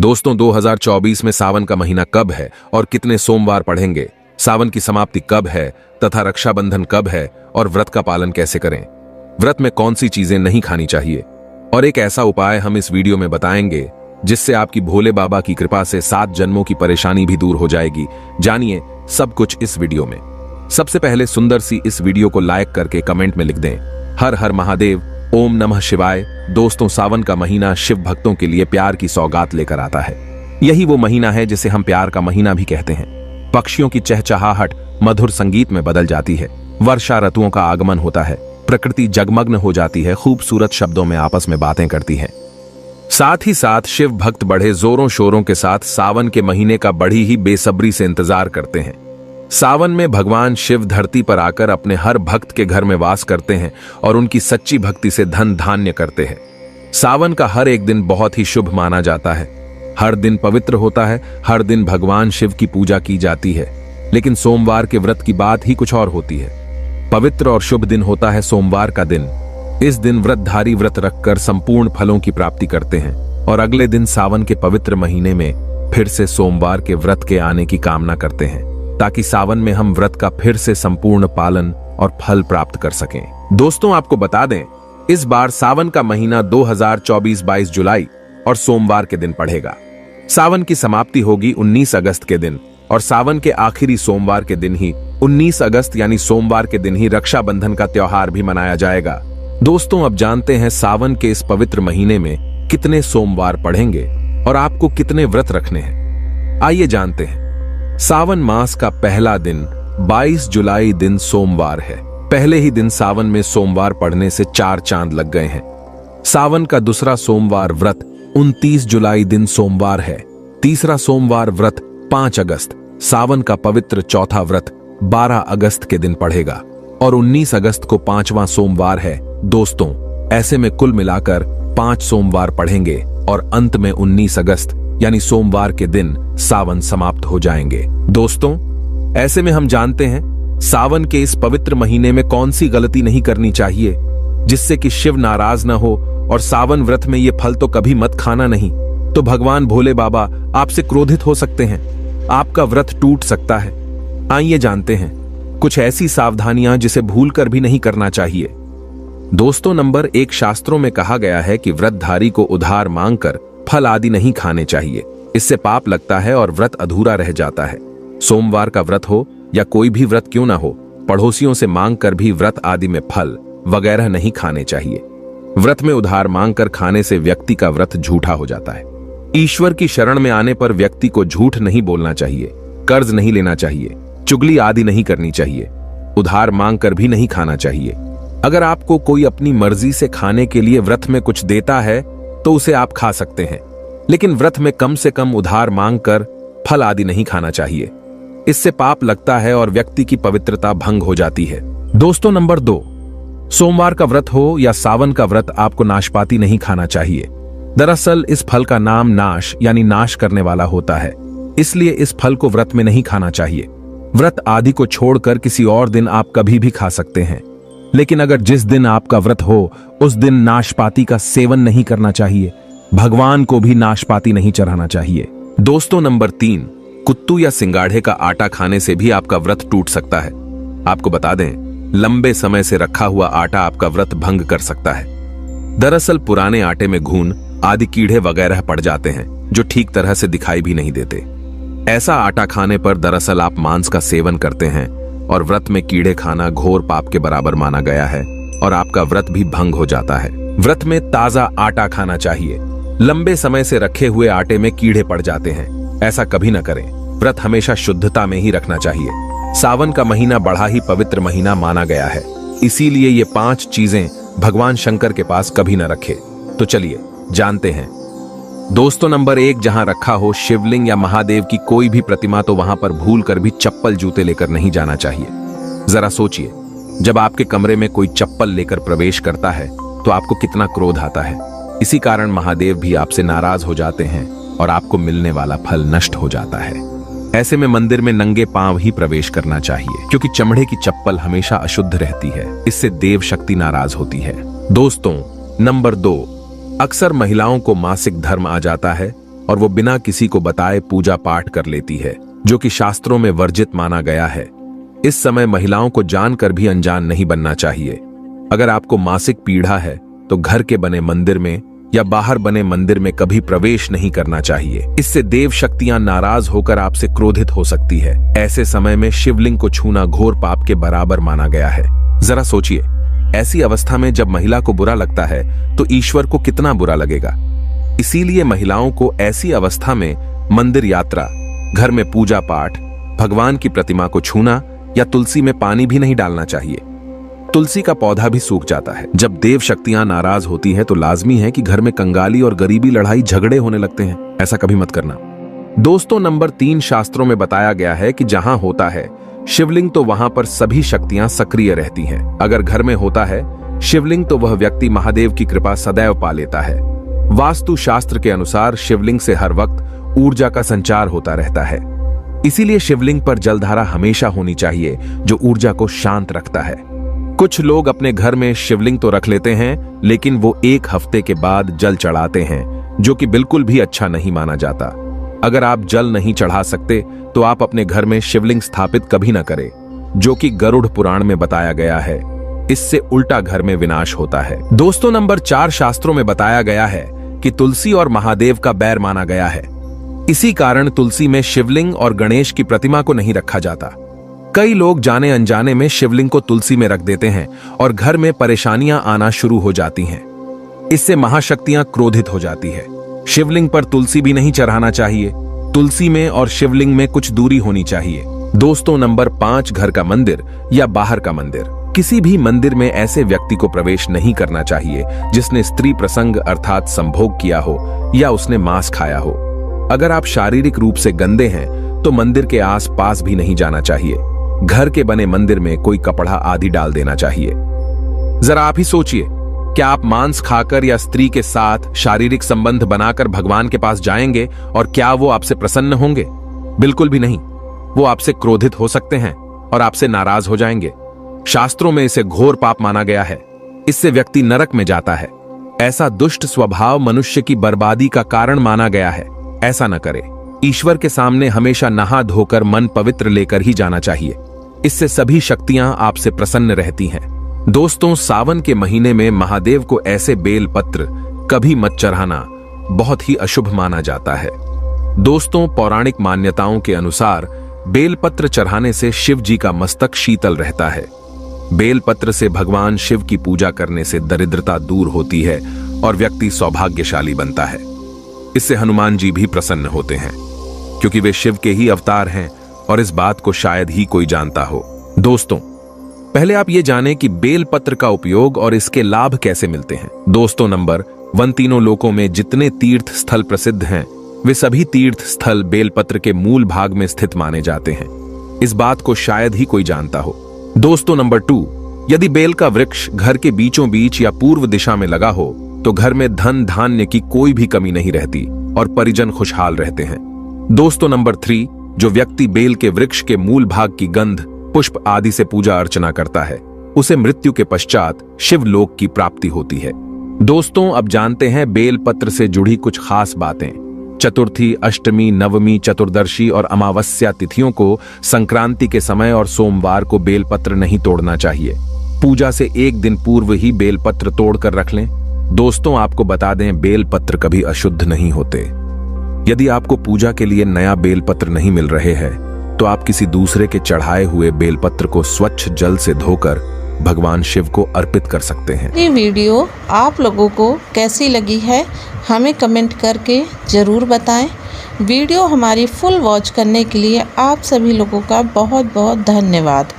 दोस्तों 2024 में सावन का महीना कब है और कितने सोमवार पढ़ेंगे, सावन की समाप्ति कब है तथा रक्षाबंधन कब है और व्रत का पालन कैसे करें, व्रत में कौन सी चीजें नहीं खानी चाहिए और एक ऐसा उपाय हम इस वीडियो में बताएंगे जिससे आपकी भोले बाबा की कृपा से 7 जन्मों की परेशानी भी दूर हो जाएगी। जानिए सब कुछ इस वीडियो में। सबसे पहले सुंदर सी इस वीडियो को लाइक करके कमेंट में लिख दें हर हर महादेव, ओम नमः शिवाय। दोस्तों सावन का महीना शिव भक्तों के लिए प्यार की सौगात लेकर आता है। यही वो महीना है जिसे हम प्यार का महीना भी कहते हैं। पक्षियों की चहचहाहट मधुर संगीत में बदल जाती है, वर्षा ऋतुओं का आगमन होता है, प्रकृति जगमग्न हो जाती है, खूबसूरत शब्दों में आपस में बातें करती है। साथ ही साथ शिव भक्त बड़े जोरों शोरों के साथ सावन के महीने का बड़ी ही बेसब्री से इंतजार करते हैं। सावन में भगवान शिव धरती पर आकर अपने हर भक्त के घर में वास करते हैं और उनकी सच्ची भक्ति से धन धान्य करते हैं। सावन का हर एक दिन बहुत ही शुभ माना जाता है। हर दिन पवित्र होता है, हर दिन भगवान शिव की पूजा की जाती है। लेकिन सोमवार के व्रत की बात ही कुछ और होती है। पवित्र और शुभ दिन होता है सोमवार का दिन। इस दिन व्रतधारी व्रत रखकर संपूर्ण फलों की प्राप्ति करते हैं और अगले दिन सावन के पवित्र महीने में फिर से सोमवार के व्रत के आने की कामना करते हैं ताकि सावन में हम व्रत का फिर से संपूर्ण पालन और फल प्राप्त कर सकें। दोस्तों आपको बता दें, इस बार सावन का महीना 2024 22 जुलाई और सोमवार के दिन पड़ेगा। सावन की समाप्ति होगी 19 अगस्त के दिन और सावन के आखिरी सोमवार के दिन ही 19 अगस्त यानी सोमवार के दिन ही रक्षाबंधन का त्योहार भी मनाया जाएगा। दोस्तों अब जानते हैं सावन के इस पवित्र महीने में कितने सोमवार पढ़ेंगे और आपको कितने व्रत रखने हैं। आइए जानते हैं। सावन मास का पहला दिन 22 जुलाई दिन सोमवार है। पहले ही दिन सावन में सोमवार पढ़ने से 4 चांद लग गए हैं। सावन का दूसरा सोमवार व्रत 29 जुलाई दिन सोमवार है। तीसरा सोमवार व्रत 5 अगस्त, सावन का पवित्र चौथा व्रत 12 अगस्त के दिन पढ़ेगा और 19 अगस्त को 5वां सोमवार है। दोस्तों ऐसे में कुल मिलाकर 5 सोमवार पढ़ेंगे और अंत में 19 अगस्त यानी सोमवार के दिन सावन समाप्त हो जाएंगे। दोस्तों ऐसे में हम जानते हैं सावन के इस पवित्र महीने में कौन सी गलती नहीं करनी चाहिए जिससे कि शिव नाराज न हो। और सावन व्रत में ये फल तो कभी मत खाना नहीं, तो भगवान भोले बाबा आपसे क्रोधित हो सकते हैं, आपका व्रत टूट सकता है। आइए जानते हैं कुछ ऐसी सावधानियां जिसे भूलकर भी नहीं करना चाहिए। दोस्तों नंबर 1, शास्त्रों में कहा गया है कि व्रतधारी को उधार मांगकर फल आदि नहीं खाने चाहिए। इससे पाप लगता है और व्रत अधूरा रह जाता है। सोमवार का व्रत हो या कोई भी व्रत क्यों ना हो, पड़ोसियों से मांगकर भी व्रत आदि में फल वगैरह नहीं खाने चाहिए। व्रत में उधार मांगकर खाने से व्यक्ति का व्रत झूठा हो जाता है। ईश्वर की शरण में आने पर व्यक्ति को झूठ नहीं बोलना चाहिए, कर्ज नहीं लेना चाहिए, चुगली आदि नहीं करनी चाहिए, उधार मांगकर भी नहीं खाना चाहिए। अगर आपको कोई अपनी मर्जी से खाने के लिए व्रत में कुछ देता है तो उसे आप खा सकते हैं, लेकिन व्रत में कम से कम उधार मांगकर फल आदि नहीं खाना चाहिए। इससे पाप लगता है और व्यक्ति की पवित्रता भंग हो जाती है। दोस्तों नंबर 2, सोमवार का व्रत हो या सावन का व्रत, आपको नाशपाती नहीं खाना चाहिए। दरअसल इस फल का नाम नाश यानी नाश करने वाला होता है, इसलिए इस फल को व्रत में नहीं खाना चाहिए। व्रत आदि को छोड़कर किसी और दिन आप कभी भी खा सकते हैं, लेकिन अगर जिस दिन आपका व्रत हो उस दिन नाशपाती का सेवन नहीं करना चाहिए। भगवान को भी नाशपाती नहीं चढ़ाना चाहिए। दोस्तों नंबर 3, कुत्तू या सिंगाड़े का आटा खाने से भी आपका व्रत टूट सकता है। आपको बता दें, लंबे समय से रखा हुआ आटा आपका व्रत भंग कर सकता है। दरअसल पुराने आटे में घून आदि कीड़े वगैरह पड़ जाते हैं जो ठीक तरह से दिखाई भी नहीं देते। ऐसा आटा खाने पर दरअसल आप मांस का सेवन करते हैं और व्रत में कीड़े खाना घोर पाप के बराबर माना गया है और आपका व्रत भी भंग हो जाता है। व्रत में ताजा आटा खाना चाहिए। लंबे समय से रखे हुए आटे में कीड़े पड़ जाते हैं, ऐसा कभी न करें। व्रत हमेशा शुद्धता में ही रखना चाहिए। सावन का महीना बड़ा ही पवित्र महीना माना गया है, इसीलिए ये 5 चीजें भगवान शंकर के पास कभी न रखे। तो चलिए जानते हैं। दोस्तों नंबर 1, जहां रखा हो शिवलिंग या महादेव की कोई भी प्रतिमा तो वहां पर भूल कर भी चप्पल जूते लेकर नहीं जाना चाहिए। जरा सोचिए, जब आपके कमरे में कोई चप्पल लेकर प्रवेश करता है तो आपको कितना क्रोध आता है। इसी कारण महादेव भी आपसे नाराज हो जाते हैं और आपको मिलने वाला फल नष्ट हो जाता है। ऐसे में मंदिर में नंगे पांव ही प्रवेश करना चाहिए, क्योंकि चमड़े की चप्पल हमेशा अशुद्ध रहती है। इससे देव शक्ति नाराज होती है। दोस्तों नंबर 2, अक्सर महिलाओं को मासिक धर्म आ जाता है और वो बिना किसी को बताए पूजा पाठ कर लेती है, जो कि शास्त्रों में वर्जित माना गया है। इस समय महिलाओं को जानकर भी अनजान नहीं बनना चाहिए। अगर आपको मासिक पीड़ा है तो घर के बने मंदिर में या बाहर बने मंदिर में कभी प्रवेश नहीं करना चाहिए। इससे देव शक्तियां नाराज होकर आपसे क्रोधित हो सकती है। ऐसे समय में शिवलिंग को छूना घोर पाप के बराबर माना गया है। जरा सोचिए, ऐसी अवस्था में जब महिला को बुरा लगता है तो ईश्वर को कितना बुरा लगेगा। इसीलिए महिलाओं को ऐसी अवस्था में मंदिर यात्रा, घर में पूजा पाठ, भगवान की प्रतिमा को छूना या तुलसी में पानी भी नहीं डालना चाहिए। तुलसी का पौधा भी सूख जाता है। जब देव शक्तियां नाराज होती हैं तो लाजमी है कि घर में कंगाली और गरीबी, लड़ाई झगड़े होने लगते हैं। ऐसा कभी मत करना। दोस्तों, नंबर 3 शास्त्रों में बताया गया है कि जहां होता है शिवलिंग तो वहां पर सभी शक्तियां सक्रिय रहती हैं। अगर घर में होता है शिवलिंग तो वह व्यक्ति महादेव की कृपा सदैव पा लेता है। वास्तु शास्त्र के अनुसार शिवलिंग से हर वक्त ऊर्जा का संचार होता रहता है। इसीलिए शिवलिंग पर जलधारा हमेशा होनी चाहिए, जो ऊर्जा को शांत रखता है। कुछ लोग अपने घर में शिवलिंग तो रख लेते हैं, लेकिन वो 1 हफ्ते के बाद जल चढ़ाते हैं, जो कि बिल्कुल भी अच्छा नहीं माना जाता। अगर आप जल नहीं चढ़ा सकते तो आप अपने घर में शिवलिंग स्थापित कभी न करें, जो कि गरुड़ पुराण में बताया गया है। इससे उल्टा घर में विनाश होता है। दोस्तों, नंबर 4 शास्त्रों में बताया गया है कि तुलसी और महादेव का बैर माना गया है। इसी कारण तुलसी में शिवलिंग और गणेश की प्रतिमा को नहीं रखा जाता। कई लोग जाने अनजाने में शिवलिंग को तुलसी में रख देते हैं और घर में परेशानियां आना शुरू हो जाती हैं। इससे महाशक्तियां क्रोधित हो जाती है। शिवलिंग पर तुलसी भी नहीं चढ़ाना चाहिए। तुलसी में और शिवलिंग में कुछ दूरी होनी चाहिए। दोस्तों, नंबर 5 घर का मंदिर या बाहर का मंदिर। किसी भी मंदिर में ऐसे व्यक्ति को प्रवेश नहीं करना चाहिए जिसने स्त्री प्रसंग अर्थात संभोग किया हो या उसने मांस खाया हो। अगर आप शारीरिक रूप से गंदे हैं तो मंदिर के आस पास भी नहीं जाना चाहिए। घर के बने मंदिर में कोई कपड़ा आदि डाल देना चाहिए। जरा आप ही सोचिए, क्या आप मांस खाकर या स्त्री के साथ शारीरिक संबंध बनाकर भगवान के पास जाएंगे और क्या वो आपसे प्रसन्न होंगे? बिल्कुल भी नहीं। वो आपसे क्रोधित हो सकते हैं और आपसे नाराज हो जाएंगे। शास्त्रों में इसे घोर पाप माना गया है। इससे व्यक्ति नरक में जाता है। ऐसा दुष्ट स्वभाव मनुष्य की बर्बादी का कारण माना गया है। ऐसा न करें। ईश्वर के सामने हमेशा नहा धोकर मन पवित्र लेकर ही जाना चाहिए। इससे सभी शक्तियां आपसे प्रसन्न रहती हैं। दोस्तों, सावन के महीने में महादेव को ऐसे बेल पत्र कभी मत चढ़ाना, बहुत ही अशुभ माना जाता है। दोस्तों, पौराणिक मान्यताओं के अनुसार बेलपत्र चढ़ाने से शिव जी का मस्तक शीतल रहता है। बेलपत्र से भगवान शिव की पूजा करने से दरिद्रता दूर होती है और व्यक्ति सौभाग्यशाली बनता है। इससे हनुमान जी भी प्रसन्न होते हैं, क्योंकि वे शिव के ही अवतार हैं और इस बात को शायद ही कोई जानता हो। दोस्तों, पहले आप ये जानें कि बेलपत्र का उपयोग और इसके लाभ कैसे मिलते हैं। दोस्तों, नंबर 1 तीनों लोकों में जितने तीर्थ स्थल प्रसिद्ध हैं, वे सभी तीर्थ स्थल बेलपत्र के मूल भाग में स्थित माने जाते हैं। इस बात को शायद ही कोई जानता हो। दोस्तों, नंबर 2, यदि बेल का वृक्ष घर के बीचों बीच या पूर्व दिशा में लगा हो तो घर में धन धान्य की कोई भी कमी नहीं रहती और परिजन खुशहाल रहते हैं। दोस्तों, नंबर 3, जो व्यक्ति बेल के वृक्ष के मूल भाग की गंध, पुष्प आदि से पूजा अर्चना करता है, उसे मृत्यु के पश्चात शिवलोक की प्राप्ति होती है। दोस्तों, अब जानते हैं बेल पत्र से जुड़ी कुछ खास बातें। चतुर्थी, अष्टमी, नवमी, चतुर्दशी और अमावस्या तिथियों को संक्रांति के समय और सोमवार को बेलपत्र नहीं तोड़ना चाहिए। पूजा से 1 दिन पूर्व ही बेलपत्र तोड़कर रख लें। दोस्तों, आपको बता दें, बेलपत्र कभी अशुद्ध नहीं होते। यदि आपको पूजा के लिए नया बेलपत्र नहीं मिल रहे हैं तो आप किसी दूसरे के चढ़ाए हुए बेलपत्र को स्वच्छ जल से धोकर भगवान शिव को अर्पित कर सकते हैं। ये वीडियो आप लोगों को कैसी लगी है हमें कमेंट करके ज़रूर बताएं। वीडियो हमारी फुल वॉच करने के लिए आप सभी लोगों का बहुत बहुत धन्यवाद।